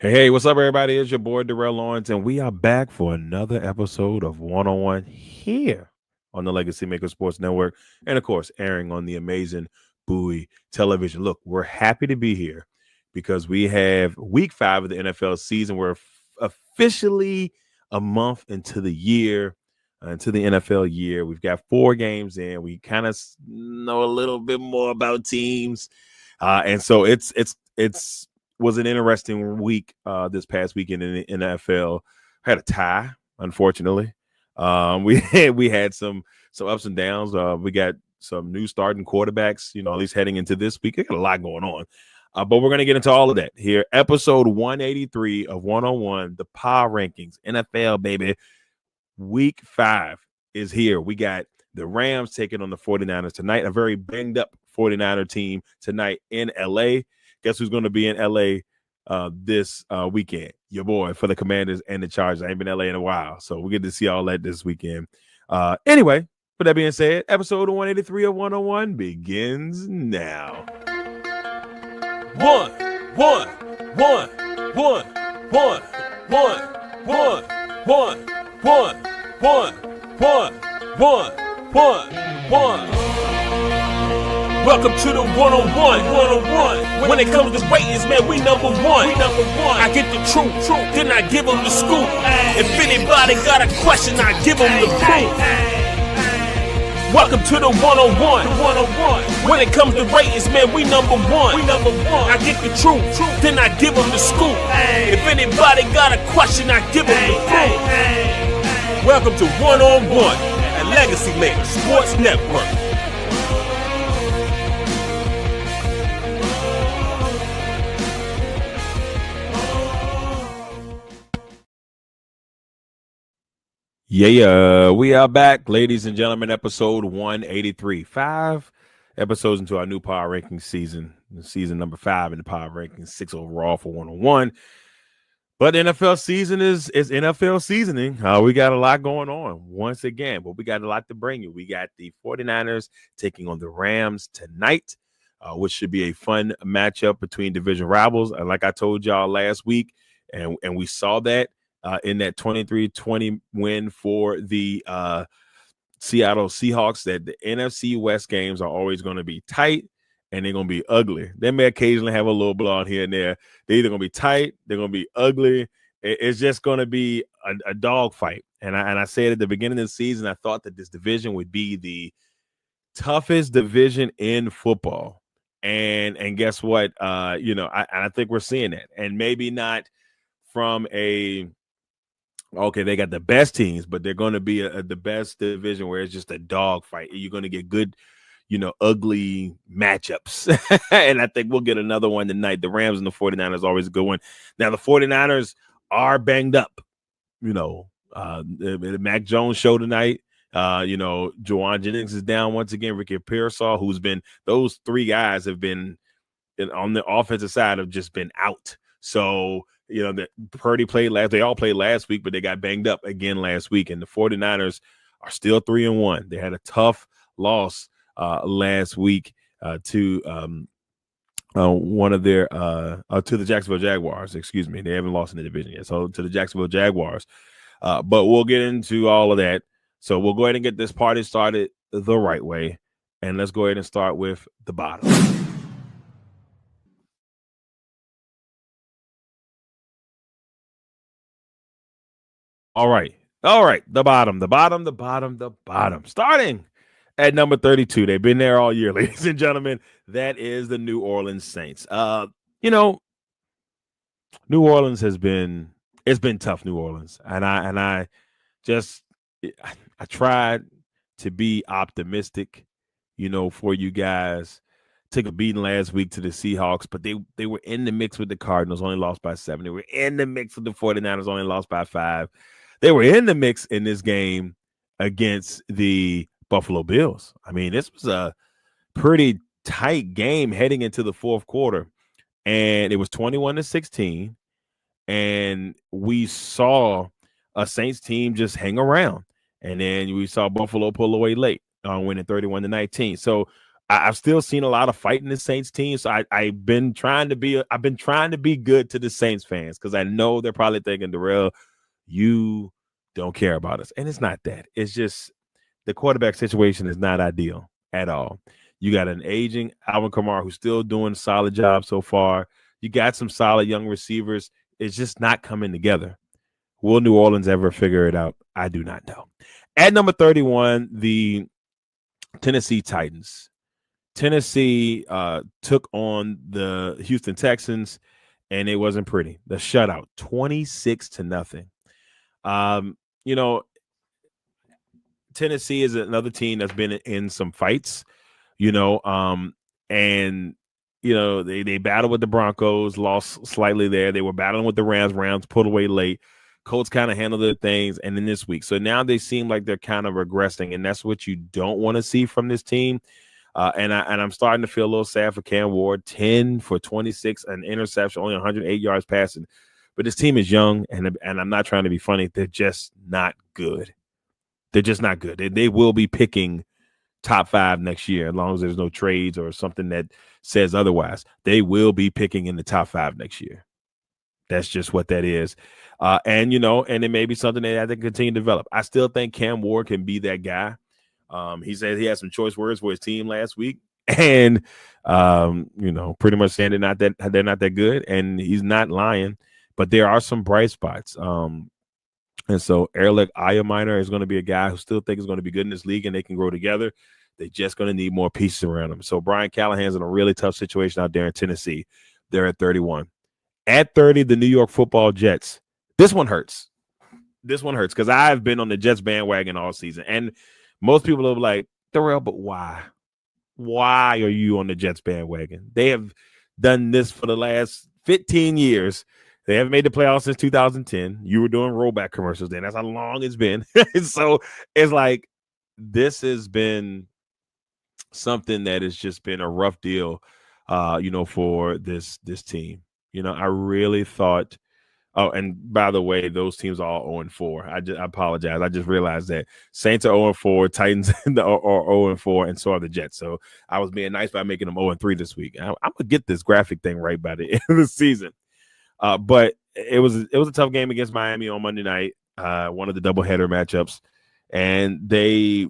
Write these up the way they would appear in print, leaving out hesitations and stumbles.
Hey, what's up, everybody? It's your boy Darrell Owens, and we are back for another episode of One on One here on the Legacy Maker Sports Network, and of course, airing on the amazing Bowie Television. Look, we're happy to be here because we have Week 5 of the NFL season. We're officially a month into the year, into the NFL year. We've got 4 games in. We kind of know a little bit more about teams, and so it's was an interesting week this past weekend in the NFL. Had a tie, unfortunately. We had some ups and downs. We got some new starting quarterbacks, at least heading into this week. We got a lot going on. But we're going to get into all of that here. Episode 183 of 101, the Power Rankings, NFL, baby. Week 5 is here. We got the Rams taking on the 49ers tonight, a very banged up 49er team tonight in LA. Guess who's going to be in LA this weekend? Your boy for the Commanders and the Chargers. I ain't been in LA in a while, so we get to see all that this weekend. Anyway, with that being said, episode 183 of 101 begins now. One, one, one, one, one, one, one, one, one, one, one, one, one. Welcome to the 101. When it comes to ratings, man, we number one. I get the truth, then I give them the scoop. If anybody got a question, I give them the proof. Welcome to the 101. When it comes to ratings, man, we number one. I get the truth, then I give them the scoop. If anybody got a question, I give them the proof. Welcome to 101 at Legacy Maker Sports Network. Yeah, we are back, ladies and gentlemen, episode 183. 5 episodes into our new Power Rankings season number 5 in the Power Rankings, 6 overall for 101. But NFL season is NFL seasoning. We got a lot going on once again, but we got a lot to bring you. We got the 49ers taking on the Rams tonight, which should be a fun matchup between division rivals. And like I told y'all last week, and we saw that in that 23-20 win for the Seattle Seahawks, that the NFC West games are always going to be tight and they're going to be ugly. They may occasionally have a little blowout here and there. They're either going to be tight, they're going to be ugly. It's just going to be a dog fight. And I said at the beginning of the season, I thought that this division would be the toughest division in football. And guess what? I think we're seeing that. And maybe not from they got the best teams, but they're going to be the best division where it's just a dog fight. You're going to get good, ugly matchups. And I think we'll get another one tonight. The Rams and the 49ers always a good one. Now, the 49ers are banged up. The Mac Jones show tonight. Juwan Jennings is down once again. Ricky Pearsall, those 3 guys have been on the offensive side, have just been out. So, that Purdy played last. They all played last week, but they got banged up again last week. And the 49ers are still 3-1. They had a tough loss last week to one of their to the Jacksonville Jaguars. Excuse me, they haven't lost in the division yet. So to the Jacksonville Jaguars. But we'll get into all of that. So we'll go ahead and get this party started the right way, and let's go ahead and start with the bottom. All right. The bottom. Starting at number 32. They've been there all year, ladies and gentlemen. That is the New Orleans Saints. New Orleans it's been tough, New Orleans. And I tried to be optimistic, for you guys. Took a beating last week to the Seahawks, but they were in the mix with the Cardinals, only lost by 7. They were in the mix with the 49ers, only lost by 5. They were in the mix in this game against the Buffalo Bills. I mean, this was a pretty tight game heading into the fourth quarter, and it was 21-16, and we saw a Saints team just hang around, and then we saw Buffalo pull away late, winning 31-19. So I've still seen a lot of fight in the Saints team. So I've been trying to be good to the Saints fans because I know they're probably thinking, Darrell, you don't care about us. And it's not that. It's just the quarterback situation is not ideal at all. You got an aging Alvin Kamara who's still doing a solid job so far. You got some solid young receivers. It's just not coming together. Will New Orleans ever figure it out? I do not know. At number 31, the Tennessee Titans. Tennessee took on the Houston Texans, and it wasn't pretty. The shutout, 26-0. You know, Tennessee is another team that's been in some fights, and they battled with the Broncos, lost slightly there. They were battling with the Rams. Rams pulled away late. Colts kind of handled their things, and then this week. So now they seem like they're kind of regressing, and that's what you don't want to see from this team. And I'm starting to feel a little sad for Cam Ward, 10 for 26, an interception, only 108 yards passing. But this team is young, and I'm not trying to be funny. They're just not good. They're just not good. They will be picking top 5 next year, as long as there's no trades or something that says otherwise. They will be picking in the top 5 next year. That's just what that is. And it may be something they have to continue to develop. I still think Cam Ward can be that guy. He said he had some choice words for his team last week, and pretty much saying they're not that good, and he's not lying. But there are some bright spots. And so Erlich Ayaminer is going to be a guy who still think is going to be good in this league, and they can grow together. They're just going to need more pieces around him. So Brian Callahan's in a really tough situation out there in Tennessee. They're at 31. At 30, the New York Football Jets. This one hurts because I've been on the Jets bandwagon all season. And most people are like, Darrell, but why? Why are you on the Jets bandwagon? They have done this for the last 15 years. They haven't made the playoffs since 2010. You were doing rollback commercials then. That's how long it's been. So it's like this has been something that has just been a rough deal, for this team. I really thought. Oh, and by the way, those teams are all 0-4. I apologize. I just realized that Saints are 0-4, Titans are 0-4, and so are the Jets. So I was being nice by making them 0-3 this week. I'm gonna get this graphic thing right by the end of the season. But it was a tough game against Miami on Monday night, one of the doubleheader matchups, and they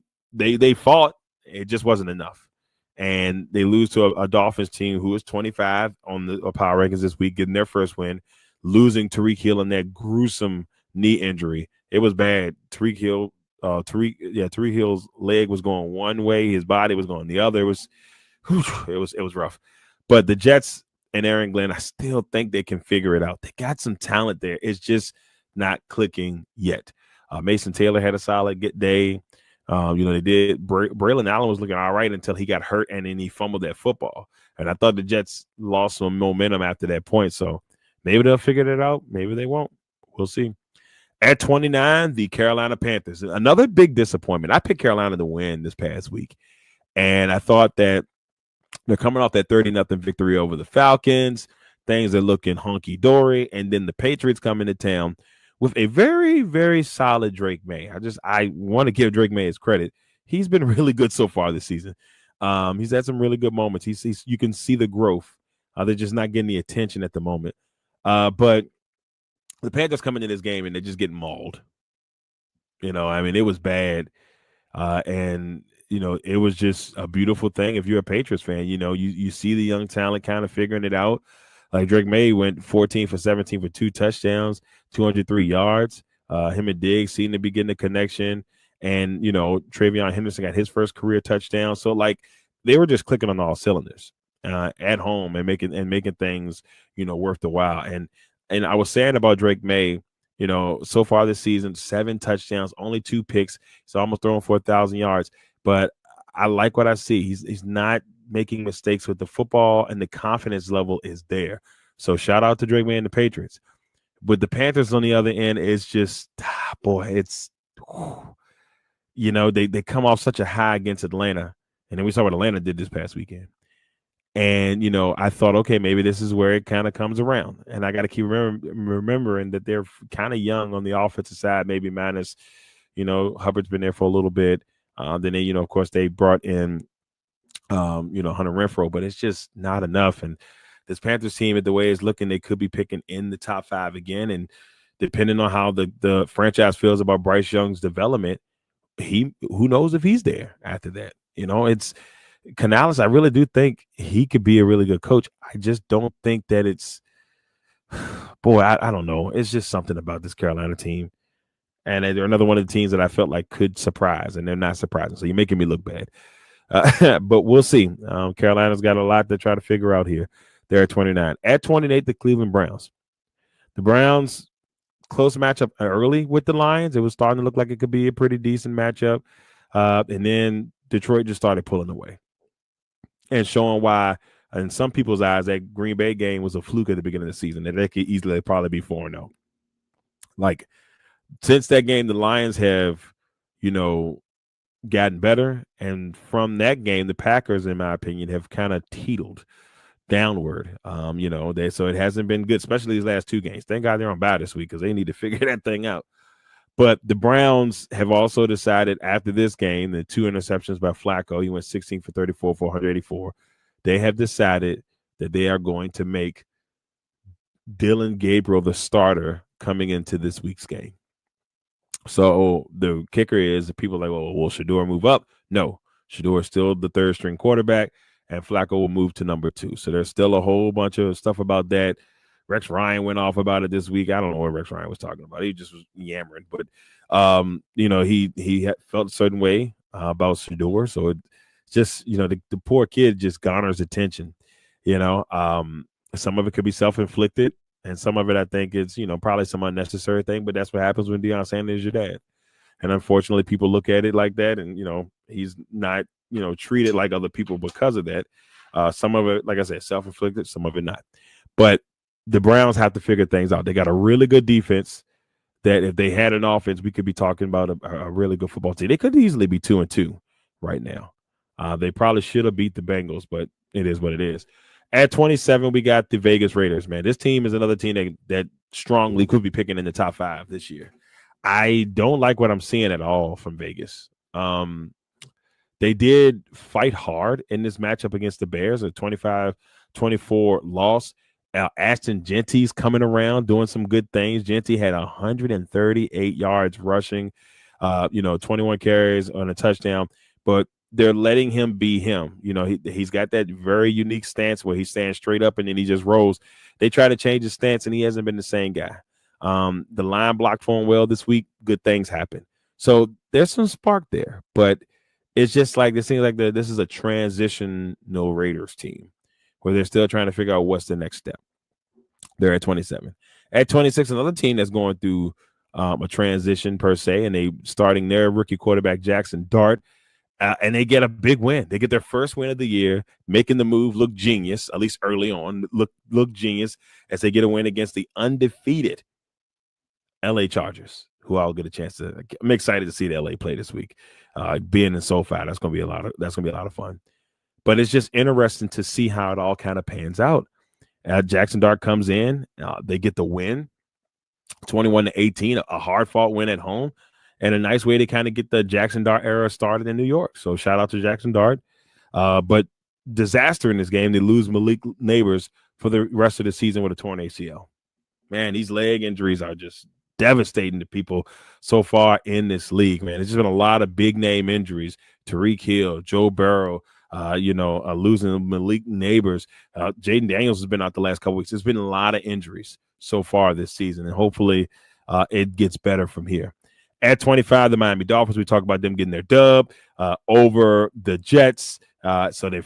fought. It just wasn't enough, and they lose to a Dolphins team who is 25 on the power rankings this week, getting their first win, losing Tyreek Hill in that gruesome knee injury. It was bad. Tyreek Hill's leg was going one way, his body was going the other. It was rough. But the Jets and Aaron Glenn, I still think they can figure it out. They got some talent there. It's just not clicking yet. Mason Taylor had a solid good day. They did. Braylon Allen was looking all right until he got hurt, and then he fumbled that football. And I thought the Jets lost some momentum after that point. So maybe they'll figure it out. Maybe they won't. We'll see. At 29, the Carolina Panthers. Another big disappointment. I picked Carolina to win this past week, and I thought that they're coming off that 30-0 victory over the Falcons. Things are looking hunky-dory. And then the Patriots come into town with a very, very solid Drake May. I want to give Drake May his credit. He's been really good so far this season. He's had some really good moments. You can see the growth. They're just not getting the attention at the moment. But the Panthers come into this game, and they're just getting mauled. It was bad. And it was just a beautiful thing. If you're a Patriots fan, you see the young talent kind of figuring it out. Like Drake May went 14 for 17 for 2 touchdowns, 203 yards. Him and Diggs seem to be getting a connection. And, Travion Henderson got his first career touchdown. So, they were just clicking on all cylinders at home and making things, worth the while. And I was saying about Drake May, so far this season, 7 touchdowns, only 2 picks. He's almost throwing for 1,000 yards. But I like what I see. He's not making mistakes with the football, and the confidence level is there. So shout out to Drake May and the Patriots. With the Panthers on the other end, it's just, they come off such a high against Atlanta. And then we saw what Atlanta did this past weekend. And, I thought, okay, maybe this is where it kind of comes around. And I got to keep remembering that they're kind of young on the offensive side, maybe minus, Hubbard's been there for a little bit. Then they, of course, they brought in Hunter Renfrow, but it's just not enough. And this Panthers team, the way it's looking, they could be picking in the top 5 again. And depending on how the franchise feels about Bryce Young's development, who knows if he's there after that. It's Canales. I really do think he could be a really good coach. I just don't think that it's boy, I don't know. It's just something about this Carolina team. And they're another one of the teams that I felt like could surprise, and they're not surprising. So you're making me look bad. But we'll see. Carolina's got a lot to try to figure out here. They're at 29. At 28, the Cleveland Browns. The Browns, close matchup early with the Lions. It was starting to look like it could be a pretty decent matchup. And then Detroit just started pulling away and showing why, in some people's eyes, that Green Bay game was a fluke at the beginning of the season. That they could easily probably be 4-0. Like, since that game, the Lions have, gotten better. And from that game, the Packers, in my opinion, have kind of teetered downward. So it hasn't been good, especially these last 2 games. Thank God they're on bye this week because they need to figure that thing out. But the Browns have also decided after this game, the 2 interceptions by Flacco, he went 16 for 34, 484. They have decided that they are going to make Dylan Gabriel the starter coming into this week's game. So the kicker is people are like, will Shador move up? No, Shador is still the 3rd string quarterback, and Flacco will move to number 2. So there's still a whole bunch of stuff about that. Rex Ryan went off about it this week. I don't know what Rex Ryan was talking about. He just was yammering. But, he felt a certain way about Shador. So it's just, the poor kid just garners attention. Some of it could be self-inflicted. And some of it, I think, is, probably some unnecessary thing. But that's what happens when Deion Sanders is your dad. And unfortunately, people look at it like that. And, he's not, treated like other people because of that. Some of it, like I said, self-inflicted, some of it not. But the Browns have to figure things out. They got a really good defense that if they had an offense, we could be talking about a really good football team. They could easily be 2-2 right now. They probably should have beat the Bengals, but it is what it is. At 27, we got the Vegas Raiders, man. This team is another team that strongly could be picking in the top 5 this year. I don't like what I'm seeing at all from Vegas. They did fight hard in this matchup against the Bears, a 25-24 loss. Ashton Genty's coming around, doing some good things. Genty had 138 yards rushing, 21 carries on a touchdown. But they're letting him be him. He's got that very unique stance where he stands straight up and then he just rolls. They try to change his stance, and he hasn't been the same guy. The line blocked for him well this week. Good things happen. So there's some spark there. But it's just like this seems like this is a transitional Raiders team where they're still trying to figure out what's the next step. They're at 27. At 26, another team that's going through a transition per se, and they starting their rookie quarterback Jackson Dart. And they get a big win. They get their first win of the year, making the move look genius, at least early on, look genius as they get a win against the undefeated LA Chargers, who I'll get a chance to. I'm excited to see the LA play this week. Being in SoFi, that's gonna be a lot of fun. But it's just interesting to see how it all kind of pans out. Jackson Dart comes in, they get the win, 21-18, a hard-fought win at home. And a nice way to kind of get the Jackson Dart era started in New York. So shout out to Jackson Dart. But disaster in this game. They lose Malik Neighbors for the rest of the season with a torn ACL. Man, these leg injuries are just devastating to people so far in this league, man. It's just been a lot of big name injuries. Tyreek Hill, Joe Burrow, losing Malik Neighbors. Jaden Daniels has been out the last couple weeks. There's been a lot of injuries so far this season, and hopefully it gets better from here. At 25, the Miami Dolphins, we talk about them getting their dub over the Jets. So they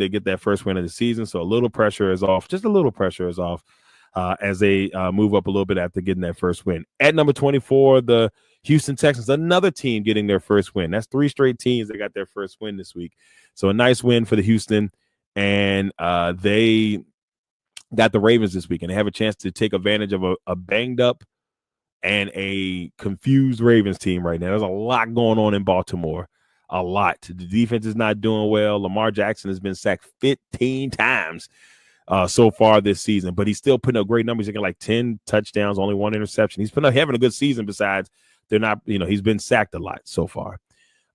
get that first win of the season. So a little pressure is off. Just a little pressure is off as they move up a little bit after getting that first win. At number 24, the Houston Texans, another team getting their first win. That's 3 straight teams that got their first win this week. So a nice win for the Houston. And they got the Ravens this week, and they have a chance to take advantage of a banged up and a confused Ravens team right now. There's a lot going on in Baltimore. A lot. The defense is not doing well. Lamar Jackson has been sacked 15 times so far this season, but he's still putting up great numbers. He's got like 10 touchdowns, only 1 interception. He's been having a good season besides he's been sacked a lot so far.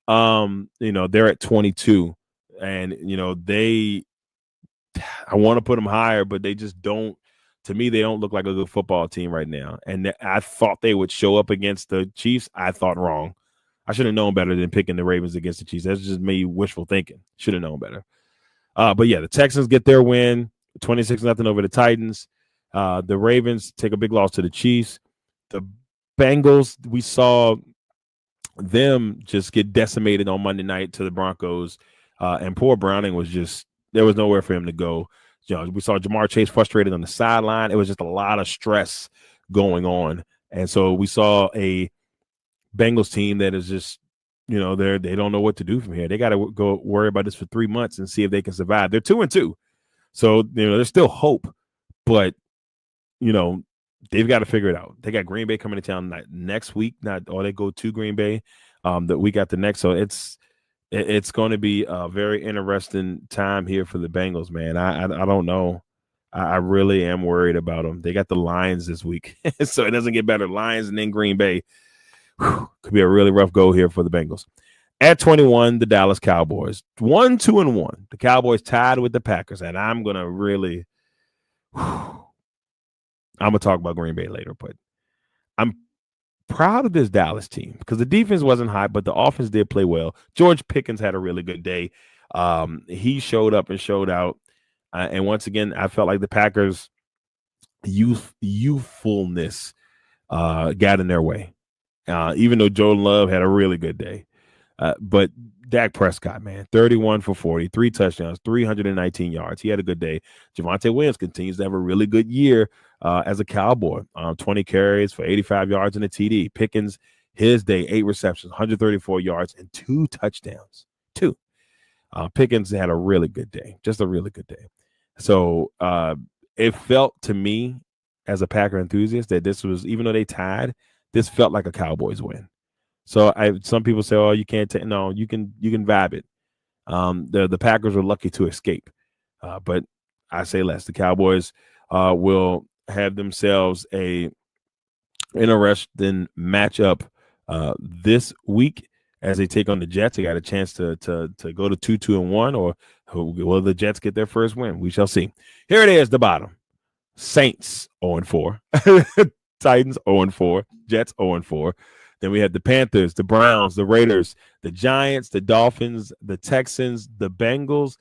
They're at 22. and I want to put them higher, but they just don't. To me, they don't look like a good football team right now. And I thought they would show up against the Chiefs. I thought wrong. I should have known better than picking the Ravens against the Chiefs. That's just me wishful thinking. Should have known better. But yeah, the Texans get their win, 26-0 over the Titans. The Ravens take a big loss to the Chiefs. The Bengals, we saw them just get decimated on Monday night to the Broncos. And poor Browning was just, there was nowhere for him to go. We saw Jamar Chase frustrated on the sideline. It was just a lot of stress going on. And so we saw a Bengals team that is just, they don't know what to do from here. They got to go worry about this for 3 months and see if they can survive. They're 2-2. So, there's still hope, but, they've got to figure it out. They got Green Bay coming to town next week, or they go to Green Bay the week after next. So it's going to be a very interesting time here for the Bengals, man. I don't know. I really am worried about them. They got the Lions this week, so it doesn't get better. Lions and then Green Bay. Whew, could be a really rough go here for the Bengals. At 21, the Dallas Cowboys. 1-2-1. The Cowboys tied with the Packers, and I'm going to really I'm going to talk about Green Bay later, but I'm proud of this Dallas team because the defense wasn't high, but the offense did play well. George Pickens had a really good day. He showed up and showed out. And once again, I felt like the Packers' youthfulness got in their way, even though Jordan Love had a really good day. But Dak Prescott, man, 31 for 40, 3 touchdowns, 319 yards. He had a good day. Javonte Williams continues to have a really good year as a Cowboy. 20 carries for 85 yards and a TD. Pickens, his day, 8 receptions, 134 yards, and 2 touchdowns. 2. Pickens had a really good day, just a really good day. So it felt to me as a Packer enthusiast that this was, even though they tied, this felt like a Cowboys win. So some people say, "Oh, you can't take." No, you can vibe it. The Packers were lucky to escape, but I say less. The Cowboys will have themselves a interesting matchup this week as they take on the Jets. They got a chance to go to 2-2-1, or will the Jets get their first win? We shall see. Here it is, the bottom: Saints 0-4, Titans 0-4, Jets 0-4. Then we have the Panthers, the Browns, the Raiders, the Giants, the Dolphins, the Texans, the Bengals.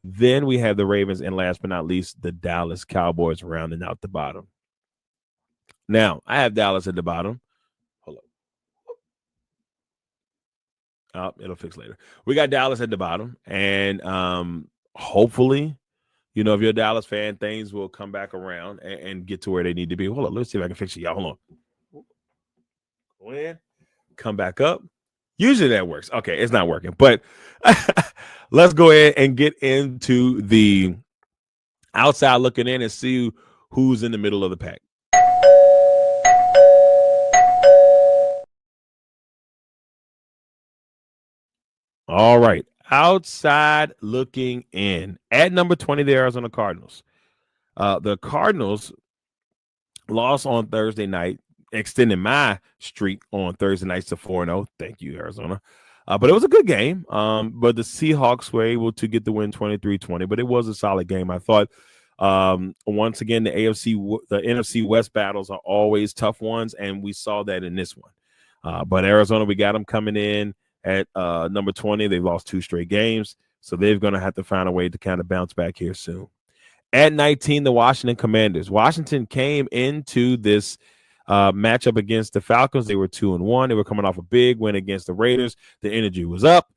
Then we have the Ravens, and last but not least, the Dallas Cowboys rounding out the bottom. Now, I have Dallas at the bottom. Hold up. Oh, it'll fix later. We got Dallas at the bottom, and hopefully, if you're a Dallas fan, things will come back around and get to where they need to be. Hold on. Let's see if I can fix it, y'all. Hold on. Go in. Come back up. Usually that works. Okay, it's not working, but let's go ahead and get into the outside looking in and see who's in the middle of the pack. All right, outside looking in. At number 20, the Arizona Cardinals. The Cardinals lost on Thursday night, extending my streak on Thursday nights to 4-0. Thank you, Arizona. But it was a good game. But the Seahawks were able to get the win 23-20. But it was a solid game. I thought, once again, the NFC West battles are always tough ones, and we saw that in this one. But Arizona, we got them coming in at number 20. They've lost 2 straight games, so they're going to have to find a way to kind of bounce back here soon. At 19, the Washington Commanders. Washington came into this matchup against the Falcons. They were 2-1. They were coming off a big win against the Raiders. The energy was up,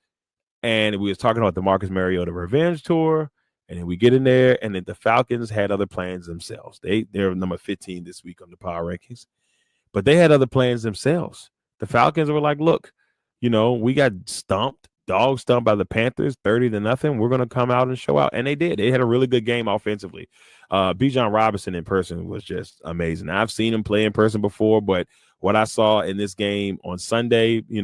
and we was talking about the Marcus Mariota revenge tour. And then we get in there, and then the Falcons had other plans themselves. They're number 15 this week on the power rankings, but they had other plans themselves. The Falcons were like, "Look, we got dog stumped by the Panthers, 30-0. We're going to come out and show out." And they did. They had a really good game offensively. Bijan Robinson in person was just amazing. I've seen him play in person before, but what I saw in this game on Sunday, in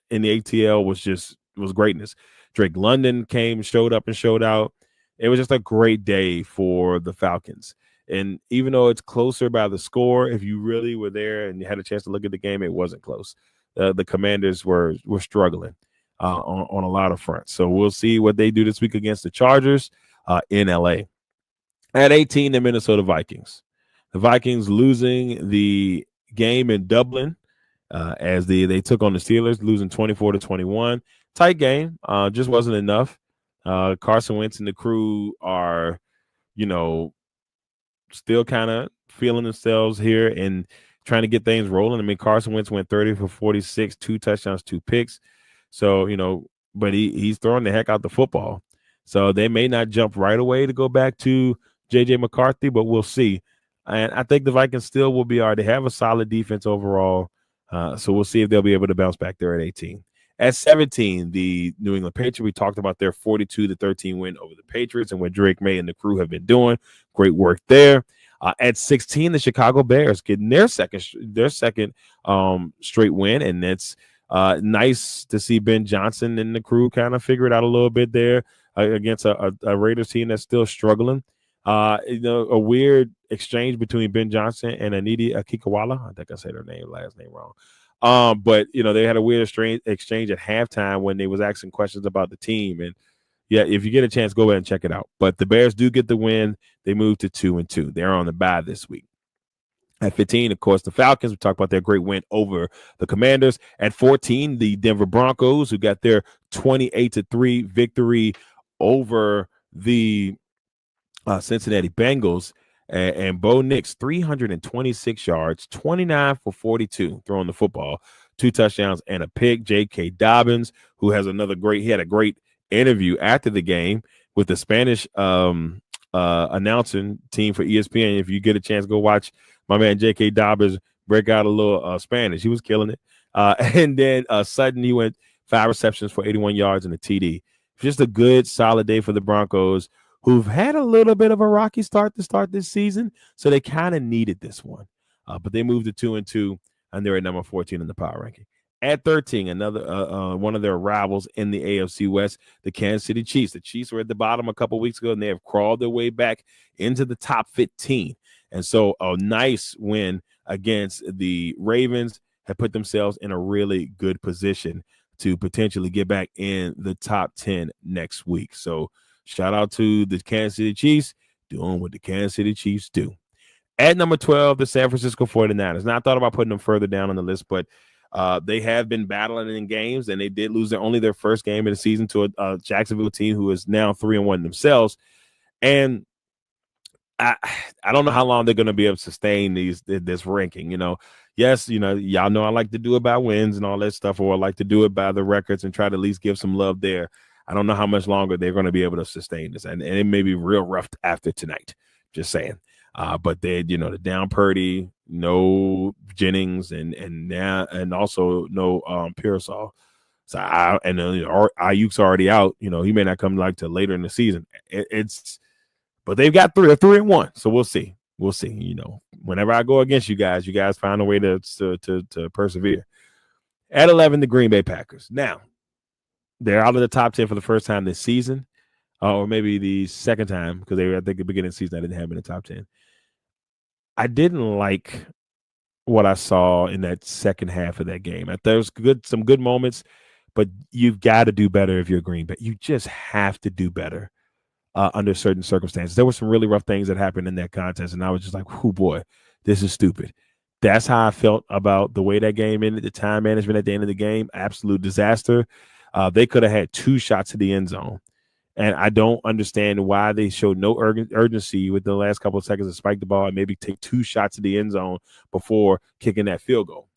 the ATL was greatness. Drake London showed up and showed out. It was just a great day for the Falcons. And even though it's closer by the score, if you really were there and you had a chance to look at the game, it wasn't close. The Commanders were struggling. on a lot of fronts. So we'll see what they do this week against the Chargers in LA. At 18, the Minnesota Vikings. The Vikings losing the game in Dublin as they took on the Steelers, losing 24-21. Tight game, just wasn't enough. Carson Wentz and the crew are, still kind of feeling themselves here and trying to get things rolling. I mean, Carson Wentz went 30 for 46, 2 touchdowns, 2 picks. So, but he's throwing the heck out the football. So they may not jump right away to go back to J.J. McCarthy, but we'll see. And I think the Vikings still will be all right. They have a solid defense overall. So we'll see if they'll be able to bounce back there at 18. At 17, the New England Patriots, we talked about their 42-13 win over the Patriots and what Drake May and the crew have been doing. Great work there. At 16, the Chicago Bears getting their second straight win, and it's nice to see Ben Johnson and the crew kind of figure it out a little bit there against a Raiders team that's still struggling. A weird exchange between Ben Johnson and Anita Akikawala. I think I said her last name wrong. But they had a weird exchange at halftime when they was asking questions about the team. And yeah, if you get a chance, go ahead and check it out. But the Bears do get the win. They move to 2-2. They're on the bye this week. At 15, of course, the Falcons. We talked about their great win over the Commanders. At 14, the Denver Broncos, who got their 28-3 victory over the Cincinnati Bengals. And Bo Nix, 326 yards, 29 for 42 throwing the football, 2 touchdowns and a pick. J.K. Dobbins, who has he had a great interview after the game with the Spanish announcing team for ESPN. If you get a chance, go watch my man J.K. Dobbins break out a little Spanish. He was killing it. And then Sutton, he went 5 receptions for 81 yards and a TD. Just a good, solid day for the Broncos, who've had a little bit of a rocky start to start this season. So they kind of needed this one. But they moved to 2-2, and they're at number 14 in the power ranking. At 13, another one of their rivals in the AFC West, the Kansas City Chiefs. The Chiefs were at the bottom a couple weeks ago, and they have crawled their way back into the top 15. And so a nice win against the Ravens have put themselves in a really good position to potentially get back in the top 10 next week. So shout out to the Kansas City Chiefs doing what the Kansas City Chiefs do. At number 12, the San Francisco 49ers. Now, I thought about putting them further down on the list, but they have been battling in games, and they did lose only their first game of the season to a Jacksonville team who is now 3-1 themselves. And I don't know how long they're going to be able to sustain this ranking. Yes, y'all know I like to do it by wins and all that stuff, or I like to do it by the records and try to at least give some love there. I don't know how much longer they're going to be able to sustain this, and it may be real rough after tonight. Just saying. But they, the down Purdy, no Jennings, and also no Pearsall. So Ayuk's already out. He may not come to later in the season. But they've got 3-1. So we'll see. We'll see. Whenever I go against you guys find a way to persevere. At 11, the Green Bay Packers. Now, they're out of the top 10 for the first time this season, or maybe the second time, because I think the beginning of the season I didn't have them in the top 10. I didn't like what I saw in that second half of that game. There was some good moments, but you've got to do better if you're Green Bay. You just have to do better under certain circumstances. There were some really rough things that happened in that contest, and I was just like, oh boy, this is stupid. That's how I felt about the way that game ended, the time management at the end of the game. Absolute disaster. They could have had 2 shots to the end zone. And I don't understand why they showed no urgency with the last couple of seconds to spike the ball and maybe take 2 shots to the end zone before kicking that field goal.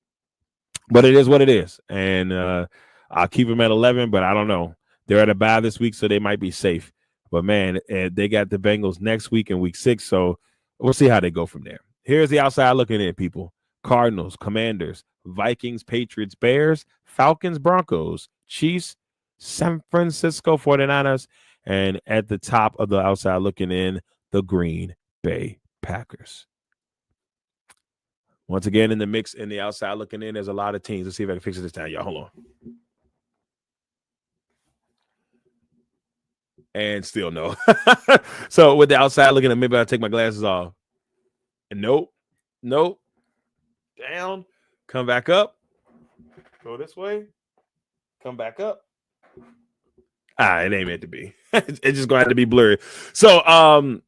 But it is what it is. And I'll keep them at 11, but I don't know. They're at a bye this week, so they might be safe. But, man, they got the Bengals next week in week 6, so we'll see how they go from there. Here's the outside looking in, people. Cardinals, Commanders, Vikings, Patriots, Bears, Falcons, Broncos, Chiefs, San Francisco 49ers, and at the top of the outside looking in, the Green Bay Packers. Once again, in the mix, in the outside looking in, there's a lot of teams. Let's see if I can fix it this time, y'all. Hold on. And still no. So with the outside looking in, maybe I'll take my glasses off. And nope. Down. Come back up. Go this way. Come back up. It ain't meant to be. It's just going to have to be blurry. So,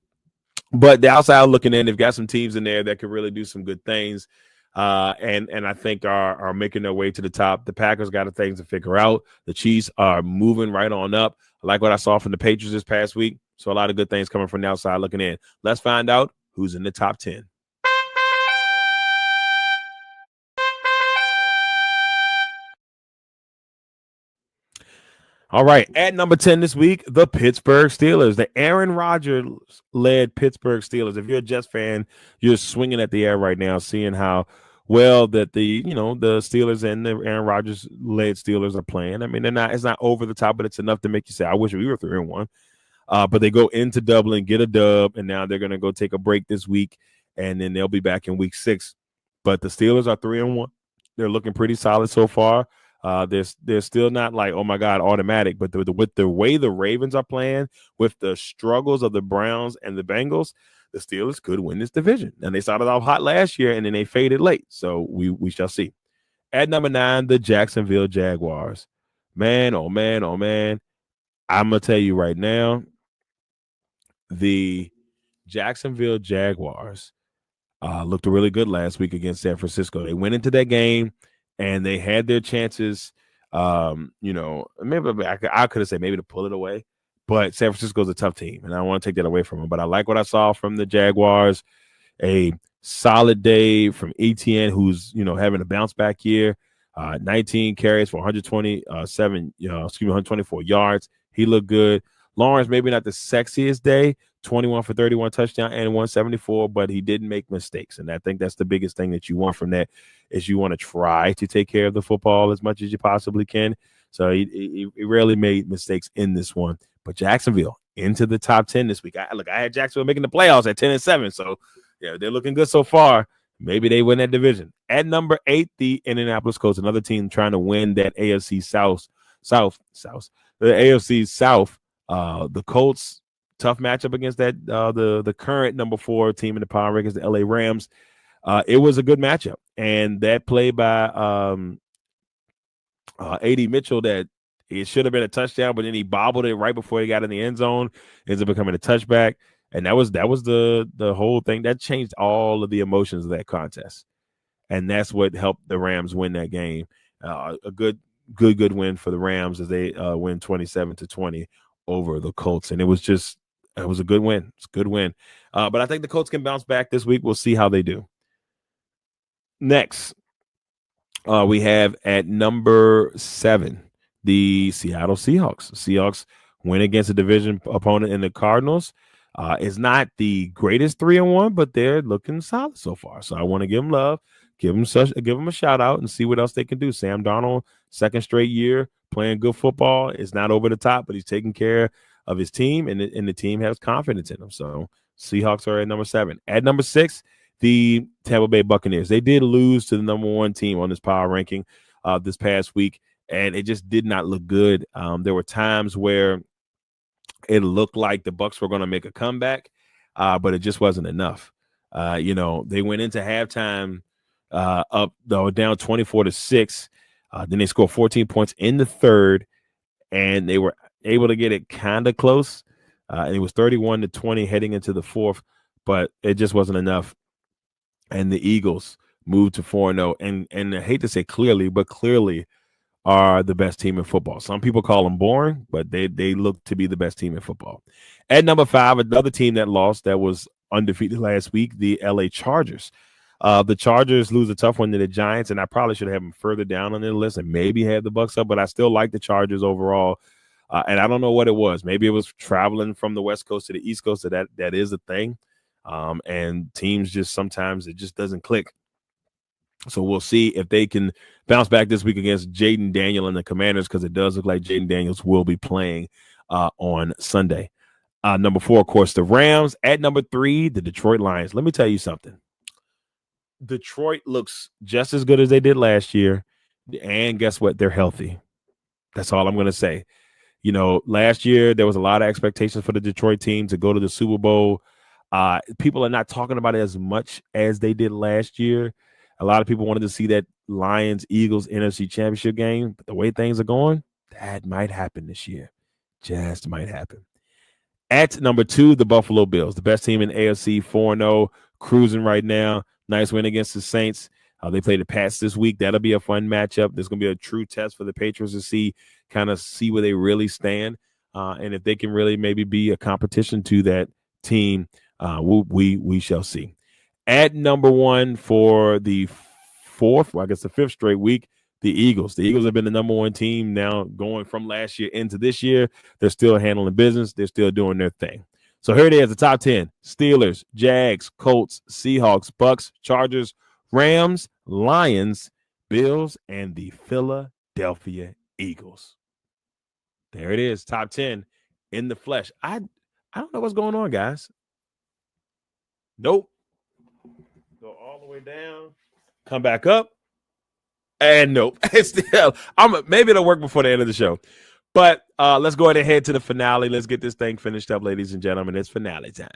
but the outside looking in, they've got some teams in there that could really do some good things. And I think are making their way to the top. The Packers got things to figure out. The Chiefs are moving right on up. I like what I saw from the Patriots this past week. So a lot of good things coming from the outside looking in. Let's find out who's in the top 10. All right. At number 10 this week, the Pittsburgh Steelers, the Aaron Rodgers led Pittsburgh Steelers. If you're a Jets fan, you're swinging at the air right now, seeing how well that the Steelers and the Aaron Rodgers led Steelers are playing. I mean, it's not over the top, but it's enough to make you say, I wish we were 3-1. But they go into Dublin, get a dub, and now they're going to go take a break this week, and then they'll be back in week 6. But the Steelers are 3-1. They're looking pretty solid so far. They're still not like, oh my God, automatic, but with the way the Ravens are playing, with the struggles of the Browns and the Bengals, the Steelers could win this division. And they started off hot last year, and then they faded late. So we shall see. At number 9, the Jacksonville Jaguars. Man, oh man, oh man. I'm gonna tell you right now, the Jacksonville Jaguars looked really good last week against San Francisco. They went into that game and they had their chances. Maybe I could have said maybe to pull it away, but San Francisco's a tough team, and I don't want to take that away from them. But I like what I saw from the Jaguars. A solid day from ETN, who's having a bounce back year. 19 carries for 124 yards. He looked good. Lawrence, maybe not the sexiest day, 21 for 31 touchdown and 174, but he didn't make mistakes. And I think that's the biggest thing that you want from that is you want to try to take care of the football as much as you possibly can. So he rarely made mistakes in this one. But Jacksonville into the top 10 this week. I had Jacksonville making the playoffs at 10-7. So, yeah, they're looking good so far. Maybe they win that division. At number 8, the Indianapolis Colts, another team trying to win that AFC South. The AFC South. The Colts, tough matchup against that the current number 4 team in the power rankings, the LA Rams. It was a good matchup, and that play by A.D. Mitchell that it should have been a touchdown, but then he bobbled it right before he got in the end zone, ends up becoming a touchback. And that was the whole thing. That changed all of the emotions of that contest. And that's what helped the Rams win that game. A good win for the Rams as they win 27-20 over the Colts. And it was a good win. It's a good win. But I think the Colts can bounce back this week. We'll see how they do. Next, we have at number 7, the Seattle Seahawks. Seahawks win against a division opponent in the Cardinals. It's not the greatest 3-1, but they're looking solid so far. So I want to give them love, give them a shout out, and see what else they can do. Sam Darnold, second straight year playing good football. It's not over the top, but he's taking care of his team, and the team has confidence in him. So Seahawks are at number 7. At number 6, the Tampa Bay Buccaneers. They did lose to the number 1 team on this power ranking this past week, and it just did not look good. There were times where it looked like the Bucs were going to make a comeback, but it just wasn't enough. They went into halftime up though down 24-6. Then they scored 14 points in the third, and they were able to get it kind of close. It was 31-20 heading into the fourth, but it just wasn't enough. And the Eagles moved to 4-0. And I hate to say clearly, but clearly are the best team in football. Some people call them boring, but they look to be the best team in football. At number 5, another team that lost that was undefeated last week, the LA Chargers. The Chargers lose a tough one to the Giants, and I probably should have them further down on the list and maybe have the Bucs up, but I still like the Chargers overall. And I don't know what it was. Maybe it was traveling from the West Coast to the East Coast, so that is a thing. And teams just sometimes it just doesn't click. So we'll see if they can bounce back this week against Jaden Daniel and the Commanders, because it does look like Jaden Daniels will be playing on Sunday. Number 4, of course, the Rams. At number 3, the Detroit Lions. Let me tell you something. Detroit looks just as good as they did last year. And guess what? They're healthy. That's all I'm going to say. Last year there was a lot of expectations for the Detroit team to go to the Super Bowl. People are not talking about it as much as they did last year. A lot of people wanted to see that Lions-Eagles NFC Championship game. But the way things are going, that might happen this year. just might happen. At number 2, the Buffalo Bills, the best team in AFC, 4-0, cruising right now. Nice win against the Saints. They play the Pats this week. That'll be a fun matchup. There's going to be a true test for the Patriots to see where they really stand, and if they can really maybe be a competition to that team. We shall see. At number 1 for the the 5th straight week, the Eagles. The Eagles have been the number 1 team now going from last year into this year. They're still handling business. They're still doing their thing. So here it is, the top 10. Steelers, Jags, Colts, Seahawks, Bucks, Chargers, Rams, Lions, Bills, and the Philadelphia Eagles. There it is, top 10 in the flesh. I don't know what's going on, guys. Nope. Go all the way down. Come back up. And nope. Maybe it'll work before the end of the show. But let's go ahead and head to the finale. Let's get this thing finished up, ladies and gentlemen. It's finale time.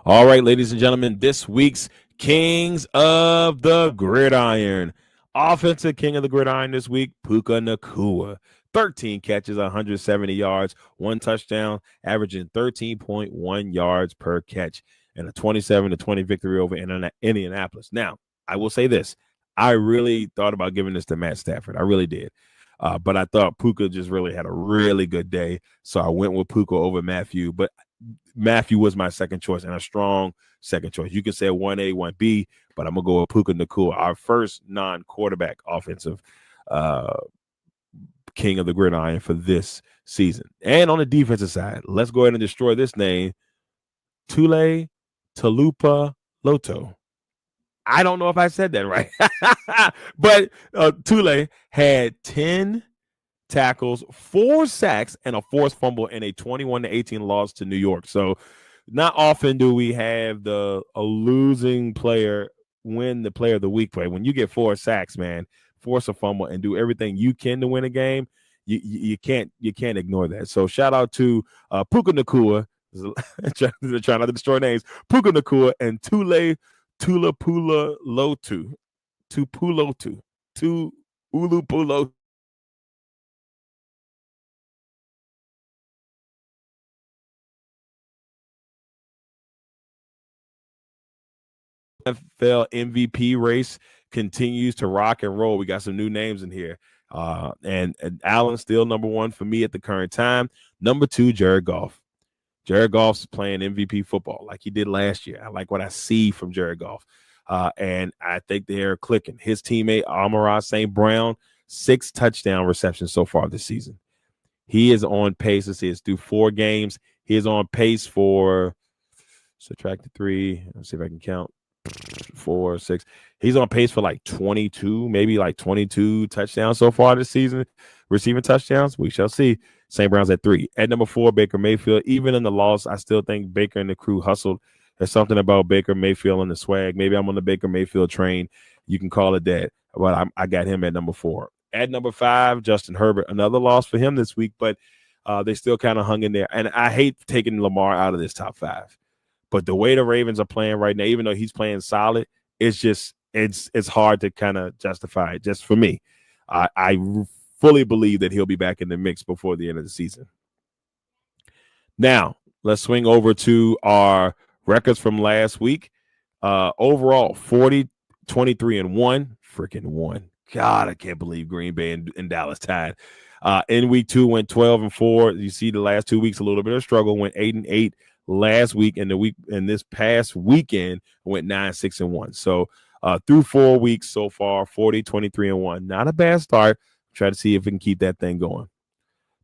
All right, ladies and gentlemen, this week's Kings of the Gridiron. Offensive King of the Gridiron this week, Puka Nacua. 13 catches, 170 yards, 1 touchdown, averaging 13.1 yards per catch, and a 27-20 victory over Indianapolis. Now, I will say this. I really thought about giving this to Matt Stafford. I really did. But I thought Puka just really had a really good day, so I went with Puka over Matthew. But Matthew was my second choice, and a strong second choice. You can say 1A, 1B, but I'm going to go with Puka Nacua, our first non-quarterback offensive King of the Gridiron for this season. And on the defensive side, let's go ahead and destroy this name, Tule Talupa Loto. I don't know if I said that right, but Tule had 10 tackles, 4 sacks, and a forced fumble in a 21-18 loss to New York. So not often do we have a losing player win the player of the week play. When you get 4 sacks, man, force a fumble, and do everything you can to win a game, you can't ignore that. So shout out to Puka Nacua. They're trying not to destroy names. Puka Nacua and Tule Tulapula Lotu. Tupulotu. Tu Ulupulo. NFL MVP race continues to rock and roll. We got some new names in here. And Allen's still number 1 for me at the current time. Number 2, Jared Goff. Jared Goff's playing MVP football like he did last year. I like what I see from Jared Goff. And I think they're clicking. His teammate, Amon-Ra St. Brown, 6 touchdown receptions so far this season. He is on pace. Let's see, it's through 4 games. He is on pace for, subtract the 3. Let's see if I can count. 4, 6. He's on pace for like 22, maybe like 22 touchdowns so far this season. Receiving touchdowns, we shall see. St. Brown's at 3. At number 4, Baker Mayfield. Even in the loss, I still think Baker and the crew hustled. There's something about Baker Mayfield and the swag. Maybe I'm on the Baker Mayfield train. You can call it that. But I got him at number 4. At number 5, Justin Herbert. Another loss for him this week, but they still kind of hung in there. And I hate taking Lamar out of this top 5. But the way the Ravens are playing right now, even though he's playing solid, it's hard to kind of justify it. Just for me, I fully believe that he'll be back in the mix before the end of the season. Now, let's swing over to our records from last week. Overall, 40, 23-1. Freaking 1. God, I can't believe Green Bay and Dallas tied. In week 2, went 12-4. You see the last 2 weeks, a little bit of struggle. Went 8-8. Last week and this past weekend went 9-6-1. So through 4 weeks so far, 40, 23-1. Not a bad start. Try to see if we can keep that thing going.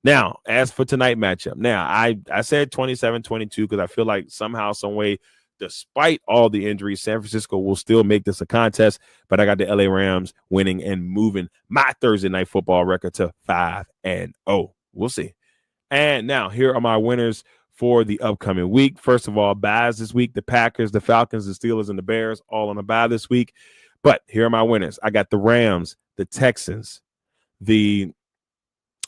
Now, as for tonight matchup, now I said 27-22 because I feel like somehow, some way, despite all the injuries, San Francisco will still make this a contest. But I got the LA Rams winning and moving my Thursday night football record to 5-0. We'll see. And now here are my winners for the upcoming week. First of all, buys this week: the Packers, the Falcons, the Steelers, and the Bears, all on a bye this week. But here are my winners. I got the Rams, the Texans, the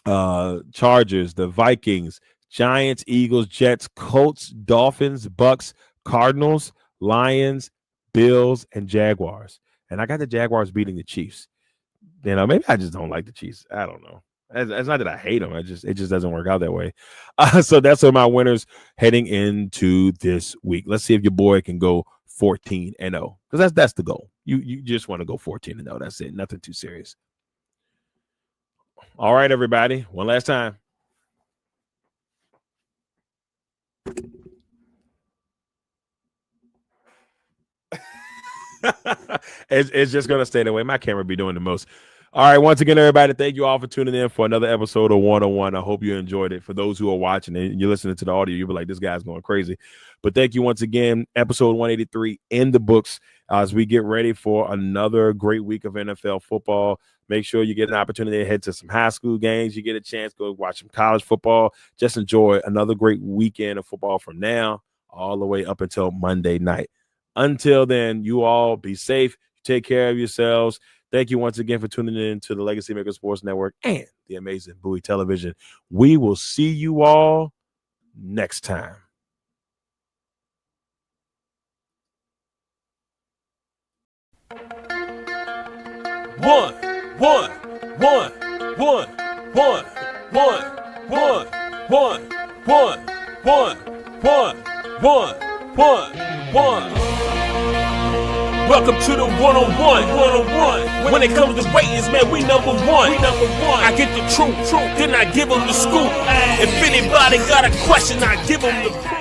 Chargers, the Vikings, Giants, Eagles, Jets, Colts, Dolphins, Bucks, Cardinals, Lions, Bills, and Jaguars. and I got the Jaguars beating the Chiefs. You know, maybe I just don't like the Chiefs. I don't know. It's not that I hate them. It just doesn't work out that way. So that's my winners heading into this week. Let's see if your boy can go 14-0, because that's the goal. You just want to go 14-0. That's it. Nothing too serious. All right, everybody. One last time. It's just gonna stay that way. My camera be doing the most. All right, once again, everybody, thank you all for tuning in for another episode of 101. I hope you enjoyed it. For those who are watching and you're listening to the audio, you'll be like, this guy's going crazy. But thank you once again. Episode 183 in the books as we get ready for another great week of NFL football. Make sure you get an opportunity to head to some high school games. You get a chance to go watch some college football. Just enjoy another great weekend of football from now all the way up until Monday night. Until then, you all be safe. Take care of yourselves. Thank you once again for tuning in to the Legacy Maker Sports Network and the amazing Bowie Television. We will see you all next time. One. Welcome to the 101. When it comes to ratings, man, we number one. I get the truth, then I give them the scoop. If anybody got a question, I give them the proof.